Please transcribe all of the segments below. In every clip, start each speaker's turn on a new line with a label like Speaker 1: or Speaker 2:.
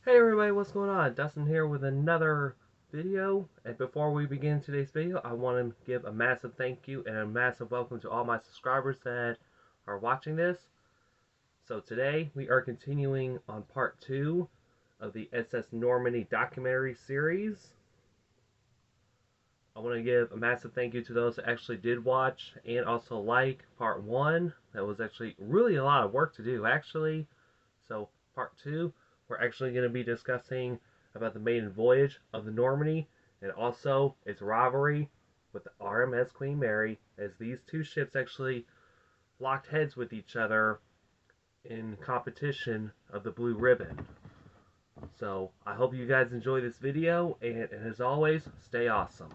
Speaker 1: Hey everybody, what's going on? Dustin here with another video. And before we begin today's video, I want to give a massive thank you and a massive welcome to all my subscribers that are watching this. So today we are continuing on part 2 of the SS Normandy documentary series. I want to give a massive thank you to those that actually did watch and also like part 1. That was actually really a lot of work to do actually. So part 2, we're actually going to be discussing about the maiden voyage of the Normandie and also its rivalry with the RMS Queen Mary, as these two ships actually locked heads with each other in competition of the Blue Riband. So I hope you guys enjoy this video, and as always, stay awesome.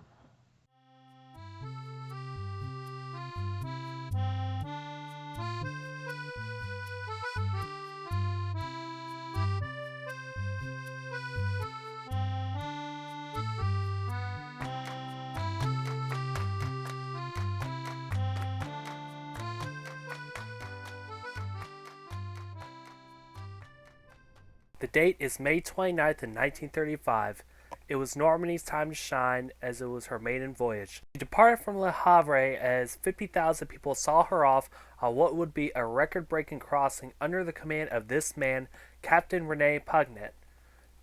Speaker 2: The date is May 29th in 1935. It was Normandie's time to shine, as it was her maiden voyage. She departed from Le Havre as 50,000 people saw her off on what would be a record-breaking crossing under the command of this man, Captain Rene Pugnett.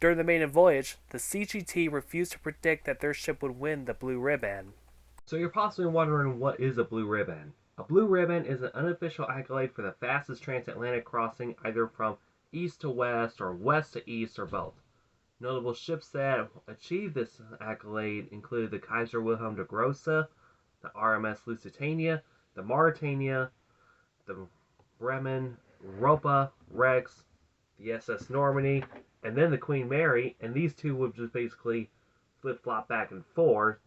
Speaker 2: During the maiden voyage, the CGT refused to predict that their ship would win the Blue Riband.
Speaker 1: So you're possibly wondering, what is a Blue Riband? A Blue Riband is an unofficial accolade for the fastest transatlantic crossing, either from east to west or west to east or both. Notable ships that achieved this accolade include the Kaiser Wilhelm de Grosse, the RMS Lusitania, the Mauretania, the Bremen, Europa, Rex, the SS Normandy, and then the Queen Mary, and these two would just basically flip-flop back and forth.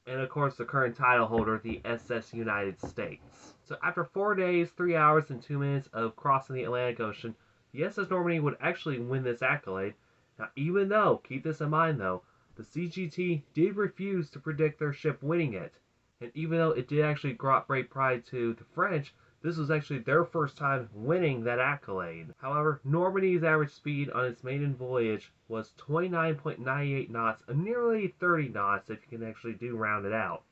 Speaker 1: And of course the current title holder, the SS United States. So after 4 days, 3 hours, and 2 minutes of crossing the Atlantic Ocean, the SS Normandy would actually win this accolade. Now, even though, keep this in mind though, the CGT did refuse to predict their ship winning it. And even though it did actually bring great pride to the French, this was actually their first time winning that accolade. However, Normandy's average speed on its maiden voyage was 29.98 knots, nearly 30 knots if you can actually do round it out.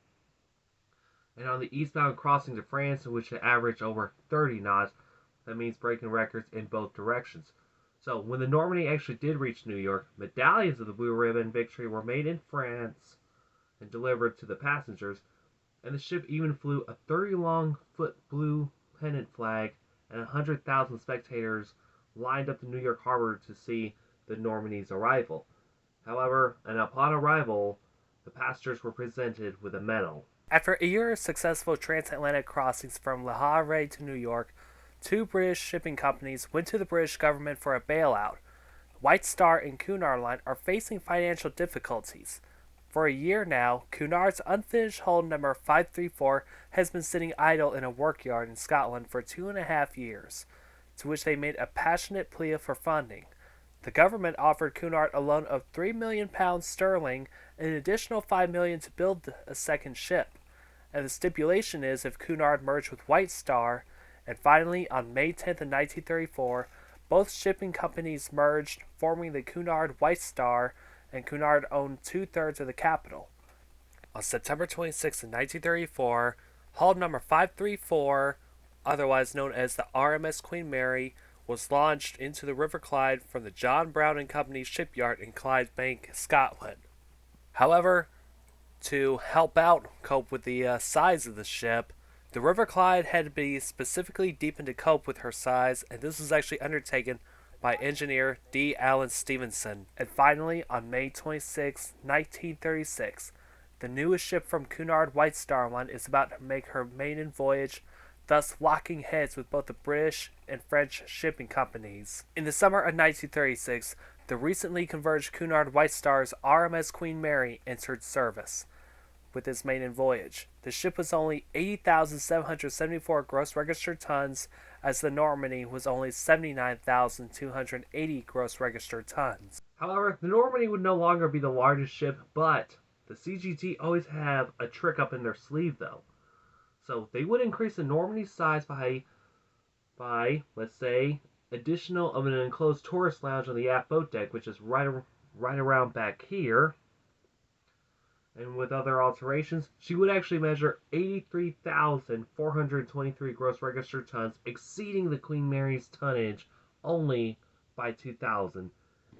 Speaker 1: And on the eastbound crossing to France, which averaged over 30 knots, that means breaking records in both directions. So when the Normandy actually did reach New York, medallions of the Blue Ribbon victory were made in France and delivered to the passengers, and the ship even flew a 30-long-foot blue pennant flag, and 100,000 spectators lined up in New York Harbor to see the Normandy's arrival. However, and upon arrival, the passengers were presented with a medal.
Speaker 2: After a year of successful transatlantic crossings from Le Havre to New York, 2 British shipping companies went to the British government for a bailout. White Star and Cunard Line are facing financial difficulties. For a year now, Cunard's unfinished hull number 534 has been sitting idle in a workyard in Scotland for 2.5 years, to which they made a passionate plea for funding. The government offered Cunard a loan of £3 million sterling and an additional $5 million to build a second ship, and the stipulation is if Cunard merged with White Star. And finally, on May 10th of 1934, both shipping companies merged, forming the Cunard White Star, and Cunard owned 2/3 of the capital. On September 26th of 1934, hull number 534, otherwise known as the RMS Queen Mary, was launched into the River Clyde from the John Brown and Company shipyard in Clydebank, Scotland. However, to help out cope with the size of the ship, the River Clyde had to be specifically deepened to cope with her size, and this was actually undertaken by engineer D. Allen Stevenson. And finally, on May 26, 1936, the newest ship from Cunard White Star Line is about to make her maiden voyage, thus locking heads with both the British and French shipping companies. In the summer of 1936, the recently converged Cunard White Star's RMS Queen Mary entered service. With its maiden voyage, the ship was only 80,774 gross registered tons, as the Normandy was only 79,280 gross registered tons.
Speaker 1: However, the Normandy would no longer be the largest ship, but the CGT always have a trick up in their sleeve though. So they would increase the Normandy's size by let's say, additional of an enclosed tourist lounge on the aft boat deck, which is right around back here. And with other alterations, she would actually measure 83,423 gross registered tons, exceeding the Queen Mary's tonnage only by 2,000,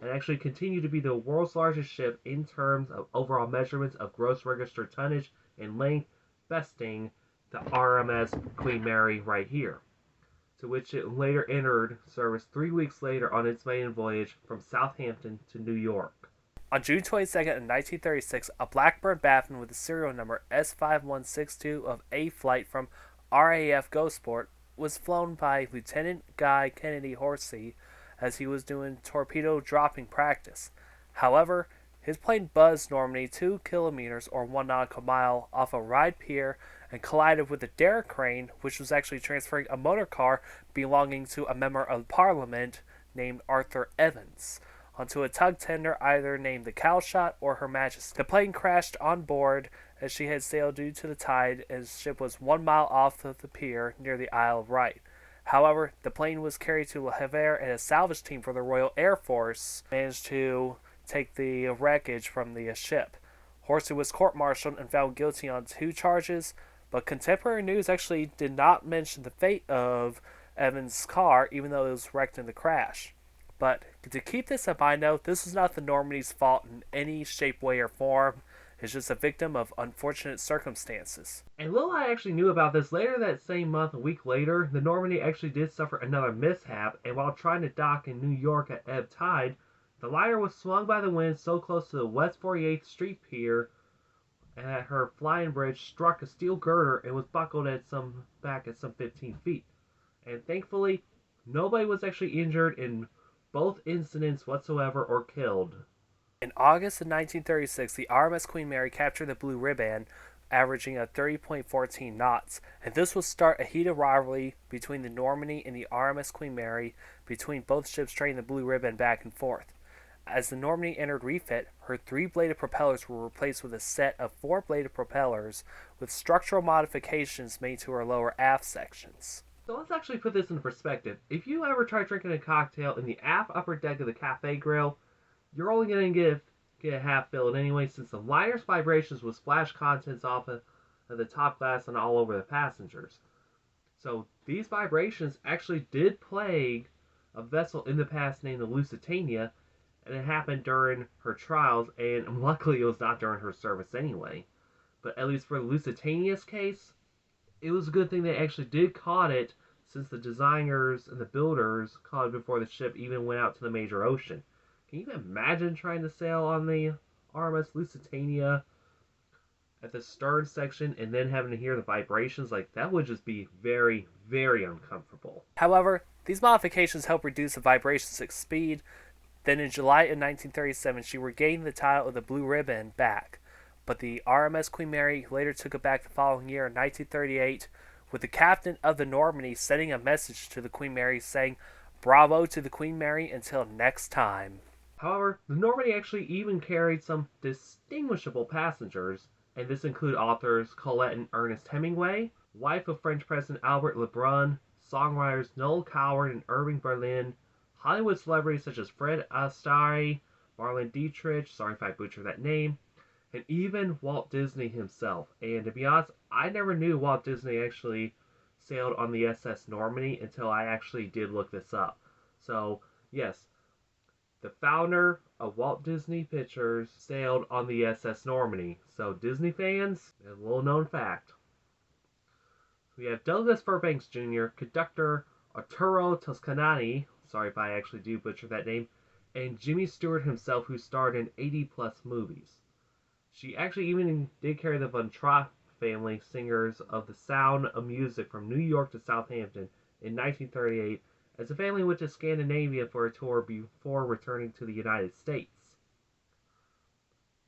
Speaker 1: and actually continue to be the world's largest ship in terms of overall measurements of gross registered tonnage and length, besting the RMS Queen Mary right here, to which it later entered service 3 weeks later on its maiden voyage from Southampton to New York.
Speaker 2: On June 22nd, 1936, a Blackbird Baffin with the serial number S5162 of A flight from RAF Gosport was flown by Lieutenant Guy Kennedy Horsey as he was doing torpedo dropping practice. However, his plane buzzed Normandie 2 kilometers or 1 nautical mile off a Ryde pier and collided with a derrick crane, which was actually transferring a motor car belonging to a member of Parliament named Arthur Evans onto a tug tender either named the Cowshot or Her Majesty. The plane crashed on board as she had sailed due to the tide, and the ship was 1 mile off of the pier near the Isle of Wight. However, the plane was carried to Havre, and a salvage team for the Royal Air Force managed to take the wreckage from the ship. Horsey was court-martialed and found guilty on 2 charges, but contemporary news actually did not mention the fate of Evans' car, even though it was wrecked in the crash. But to keep this in mind, though, this was not the Normandie's fault in any shape, way, or form. It's just a victim of unfortunate circumstances.
Speaker 1: And little I actually knew about this, later that same month, a week later, the Normandie actually did suffer another mishap, and while trying to dock in New York at ebb tide, the liner was swung by the wind so close to the West 48th Street Pier that her flying bridge struck a steel girder and was buckled back at some 15 feet. And thankfully, nobody was actually injured in both incidents whatsoever or killed.
Speaker 2: In August of 1936, the RMS Queen Mary captured the Blue Riband, averaging at 30.14 knots, and this would start a heated rivalry between the Normandie and the RMS Queen Mary, between both ships trading the Blue Riband back and forth. As the Normandie entered refit, her 3-bladed propellers were replaced with a set of 4-bladed propellers with structural modifications made to her lower aft sections.
Speaker 1: So let's actually put this into perspective. If you ever try drinking a cocktail in the aft upper deck of the Cafe Grill, you're only going to get half filled anyway, since the liner's vibrations will splash contents off of the top glass and all over the passengers. So these vibrations actually did plague a vessel in the past named the Lusitania, and it happened during her trials, and luckily it was not during her service anyway. But at least for the Lusitania's case, it was a good thing they actually did caught it, since the designers and the builders caught it before the ship even went out to the major ocean. Can you imagine trying to sail on the RMS Lusitania at the stern section and then having to hear the vibrations? Like, that would just be very, very uncomfortable.
Speaker 2: However, these modifications helped reduce the vibrations at speed. Then in July of 1937, she regained the title of the Blue Riband back. But the RMS Queen Mary later took it back the following year in 1938, with the captain of the Normandie sending a message to the Queen Mary saying, "Bravo to the Queen Mary until next time."
Speaker 1: However, the Normandie actually even carried some distinguishable passengers, and this included authors Colette and Ernest Hemingway, wife of French President Albert Lebrun, songwriters Noel Coward and Irving Berlin, Hollywood celebrities such as Fred Astaire, Marlene Dietrich, sorry if I butchered that name, and even Walt Disney himself. And to be honest, I never knew Walt Disney actually sailed on the SS Normandie until I actually did look this up. So, yes, the founder of Walt Disney Pictures sailed on the SS Normandie. So, Disney fans, a little known fact. We have Douglas Fairbanks Jr., conductor Arturo Toscanini, sorry if I actually do butcher that name, and Jimmy Stewart himself, who starred in 80-plus movies. She actually even did carry the Von Trapp family, singers of The Sound of Music, from New York to Southampton in 1938, as the family went to Scandinavia for a tour before returning to the United States.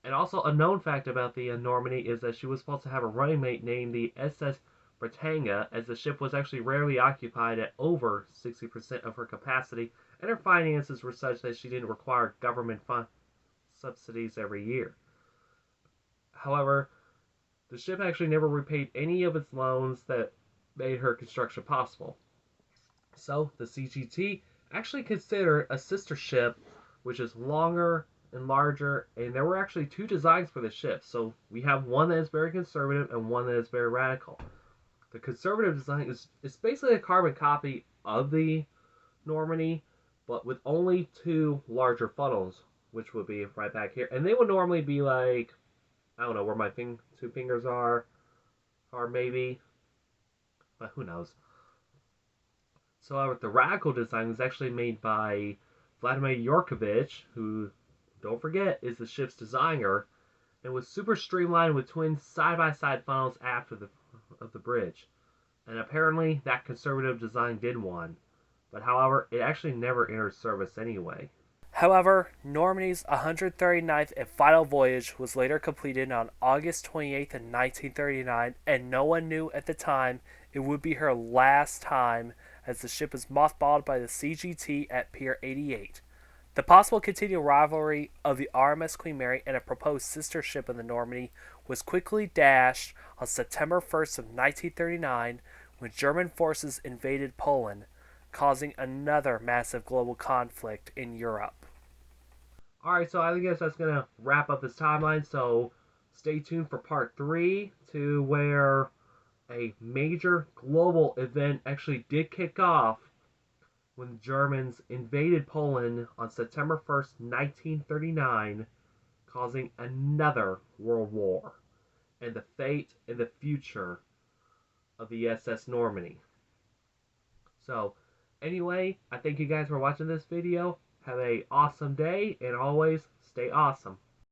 Speaker 1: And also, a known fact about the Normandie is that she was supposed to have a running mate named the SS Britannia, as the ship was actually rarely occupied at over 60% of her capacity, and her finances were such that she didn't require government subsidies every year. However, the ship actually never repaid any of its loans that made her construction possible. So, the CGT actually considered a sister ship, which is longer and larger, and there were actually two designs for the ship. So we have one that is very conservative and one that is very radical. The conservative design is basically a carbon copy of the Normandie, but with only two larger funnels, which would be right back here. And they would normally be like, I don't know where my two fingers are, or maybe, but who knows. So the radical design was actually made by Vladimir Yorkovich, who, don't forget, is the ship's designer, and was super streamlined with twin side-by-side funnels after the bridge. And apparently that conservative design did one. But however, it actually never entered service anyway.
Speaker 2: However, Normandie's 139th and final voyage was later completed on August 28th in 1939, and no one knew at the time it would be her last time, as the ship was mothballed by the CGT at Pier 88. The possible continued rivalry of the RMS Queen Mary and a proposed sister ship of the Normandie was quickly dashed on September 1st of 1939 when German forces invaded Poland, causing another massive global conflict in Europe.
Speaker 1: Alright, so I guess that's going to wrap up this timeline. So stay tuned for part 3 to where a major global event actually did kick off when the Germans invaded Poland on September 1st, 1939, causing another world war, and the fate and the future of the SS Normandy. So, anyway, I thank you guys for watching this video. Have a awesome day, and always stay awesome.